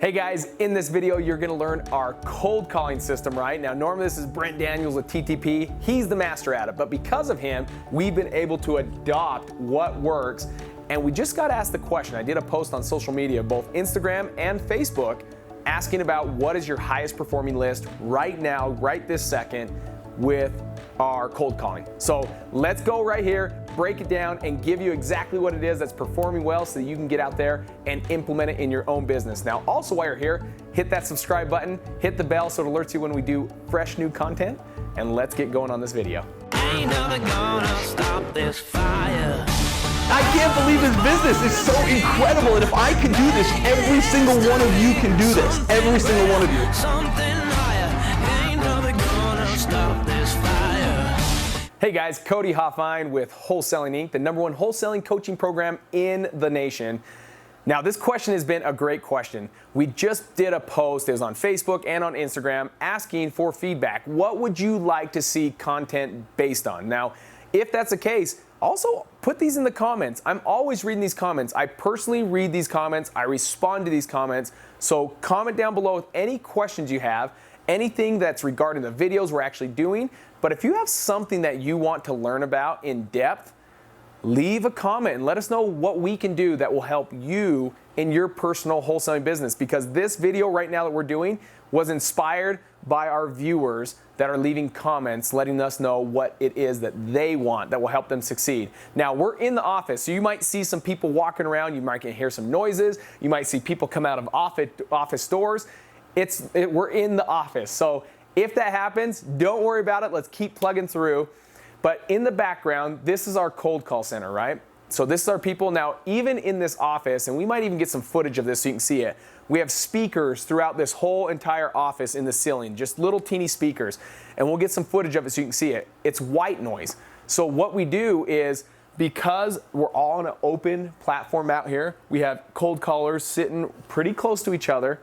Hey guys, in this video, you're gonna learn our cold calling system, right? Now, normally this is Brent Daniels with TTP. He's the master at it, but because of him, we've been able to adopt what works. And we just got asked the question. I did a post on social media, both Instagram and Facebook, asking about what is your highest performing list right now, right this second, with our cold calling. So let's go right here, break it down, and give you exactly what it is that's performing well so that you can get out there and implement it in your own business. Now, also while you're here, hit that subscribe button, hit the bell so it alerts you when we do fresh new content, and let's get going on this video. Ain't never gonna stop this fire. I can't believe this business is so incredible, and if I can do this, every single one of you can do this. Every single one of you. Something higher. Ain't never gonna stop this fire. Hey guys, Cody Hofhine with Wholesaling Inc., the #1 wholesaling coaching program in the nation. Now, this question has been a great question. We just did a post, it was on Facebook and on Instagram, asking for feedback. What would you like to see content based on? Now, if that's the case, also put these in the comments. I'm always reading these comments. I personally read these comments. I respond to these comments. So comment down below with any questions you have, anything that's regarding the videos we're actually doing. But if you have something that you want to learn about in depth, leave a comment and let us know what we can do that will help you in your personal wholesaling business. Because this video right now that we're doing was inspired by our viewers that are leaving comments letting us know what it is that they want that will help them succeed. Now, we're in the office, so you might see some people walking around, you might hear some noises, you might see people come out of office doors. We're in the office, so if that happens, don't worry about it. Let's keep plugging through. But in the background, this is our cold call center, right? So this is our people. Now, even in this office, and we might even get some footage of this so you can see it, we have speakers throughout this whole entire office in the ceiling, just little teeny speakers. And we'll get some footage of it so you can see it. It's white noise. So what we do is, because we're all on an open platform out here, we have cold callers sitting pretty close to each other.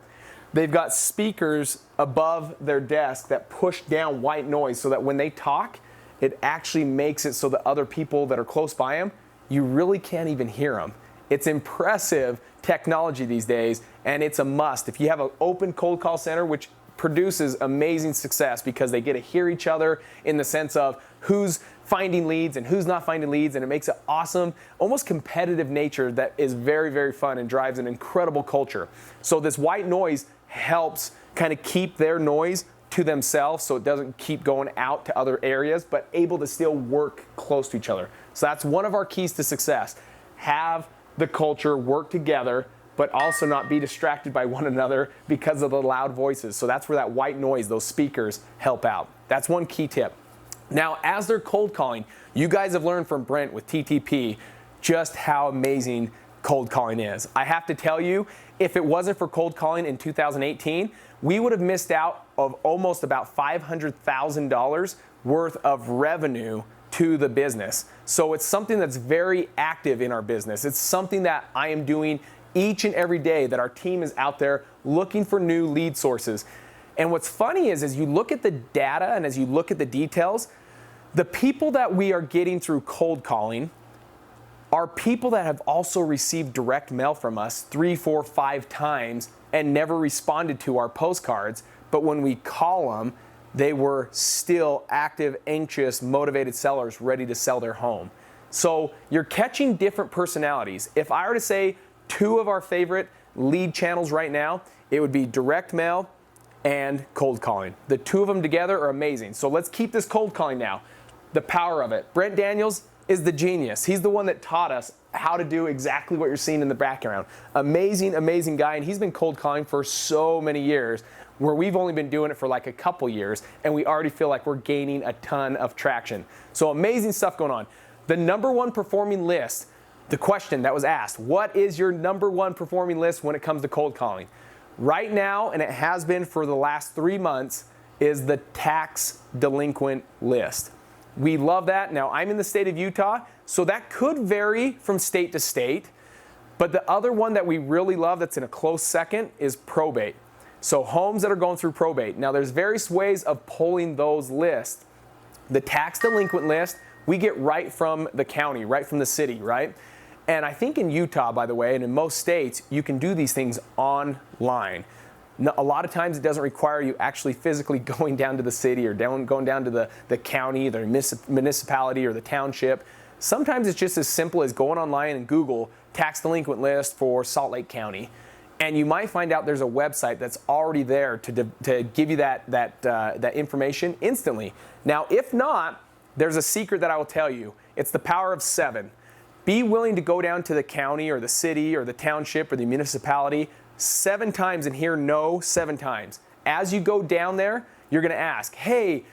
They've got speakers above their desk that push down white noise so that when they talk, it actually makes it so that other people that are close by them, you really can't even hear them. It's impressive technology these days, and it's a must. If you have an open cold call center, which produces amazing success because they get to hear each other in the sense of who's finding leads and who's not finding leads, and it makes an awesome, almost competitive nature that is very, very fun and drives an incredible culture. So this white noise helps kind of keep their noise to themselves so it doesn't keep going out to other areas, but able to still work close to each other. So that's one of our keys to success. Have the culture work together, but also not be distracted by one another because of the loud voices. So that's where that white noise, those speakers, help out. That's one key tip. Now, as they're cold calling, you guys have learned from Brent with TTP just how amazing cold calling is. I have to tell you, if it wasn't for cold calling in 2018, we would have missed out of almost about $500,000 worth of revenue to the business. So it's something that's very active in our business. It's something that I am doing each and every day, that our team is out there looking for new lead sources. And what's funny is, as you look at the data and as you look at the details, the people that we are getting through cold calling are people that have also received direct mail from us 3, 4, 5 times and never responded to our postcards. But when we call them, they were still active, anxious, motivated sellers ready to sell their home. So you're catching different personalities. If I were to say 2 of our favorite lead channels right now, it would be direct mail and cold calling. The 2 of them together are amazing. So let's keep this cold calling now. The power of it. Brent Daniels is the genius. He's the one that taught us how to do exactly what you're seeing in the background. Amazing, amazing guy, and he's been cold calling for so many years, where we've only been doing it for like a couple years, and we already feel like we're gaining a ton of traction. So amazing stuff going on. The #1 performing list, the question that was asked, what is your #1 performing list when it comes to cold calling? Right now, and it has been for the last 3 months, is the tax delinquent list. We love that. Now, I'm in the state of Utah, so that could vary from state to state. But the other one that we really love that's in a close second is probate. So homes that are going through probate. Now, there's various ways of pulling those lists. The tax delinquent list, we get right from the county, right from the city, right? And I think in Utah, by the way, and in most states, you can do these things online. A lot of times it doesn't require you actually physically going down to the city or going down to the county, the municipality, or the township. Sometimes it's just as simple as going online and Google tax delinquent list for Salt Lake County. And you might find out there's a website that's already there to give you that information instantly. Now, if not, there's a secret that I will tell you. It's the power of 7. Be willing to go down to the county or the city or the township or the municipality 7 times and hear no 7 times. As you go down there, you're going to ask, hey,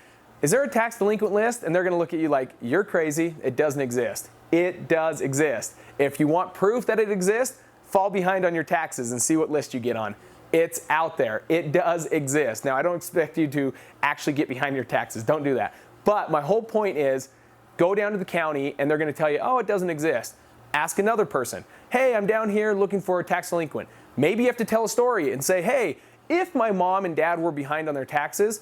is there a tax delinquent list? And they're going to look at you like, you're crazy. It doesn't exist. It does exist. If you want proof that it exists, fall behind on your taxes and see what list you get on. It's out there. It does exist. Now, I don't expect you to actually get behind your taxes. Don't do that. But my whole point is, go down to the county and they're going to tell you, oh, it doesn't exist. Ask another person. Hey, I'm down here looking for a tax delinquent. Maybe you have to tell a story and say, hey, if my mom and dad were behind on their taxes,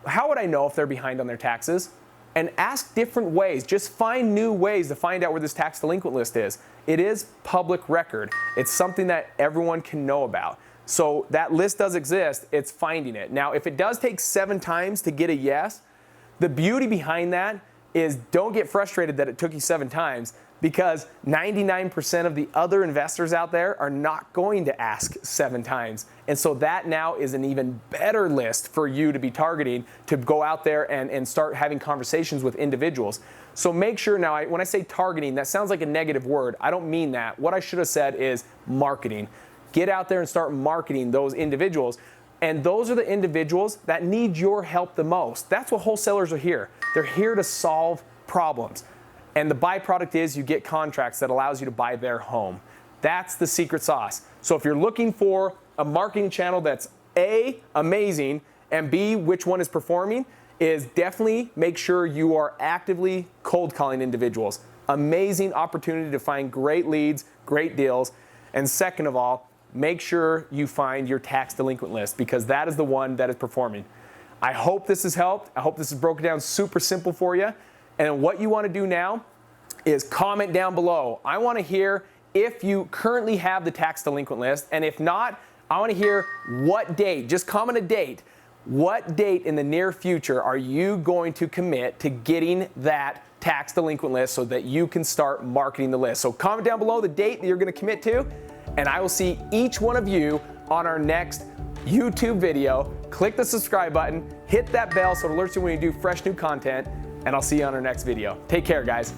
how would I know if they're behind on their taxes? And ask different ways. Just find new ways to find out where this tax delinquent list is. It is public record. It's something that everyone can know about. So that list does exist. It's finding it. Now, if it does take 7 times to get a yes, the beauty behind that is don't get frustrated that it took you 7 times, because 99% of the other investors out there are not going to ask 7 times. And so that now is an even better list for you to be targeting, to go out there and start having conversations with individuals. So make sure now, when I say targeting, that sounds like a negative word. I don't mean that. What I should have said is marketing. Get out there and start marketing those individuals. And those are the individuals that need your help the most. That's what wholesalers are here. They're here to solve problems. And the byproduct is you get contracts that allows you to buy their home. That's the secret sauce. So if you're looking for a marketing channel that's A, amazing, and B, which one is performing, is definitely make sure you are actively cold calling individuals. Amazing opportunity to find great leads, great deals. And second of all, make sure you find your tax delinquent list, because that is the one that is performing. I hope this has helped. I hope this is broken down super simple for you. And what you want to do now is comment down below. I want to hear if you currently have the tax delinquent list, and if not, I want to hear what date. Just comment a date. What date in the near future are you going to commit to getting that tax delinquent list so that you can start marketing the list? So comment down below the date that you're going to commit to, and I will see each one of you on our next YouTube video. Click the subscribe button, hit that bell so it alerts you when we do fresh new content, and I'll see you on our next video. Take care, guys.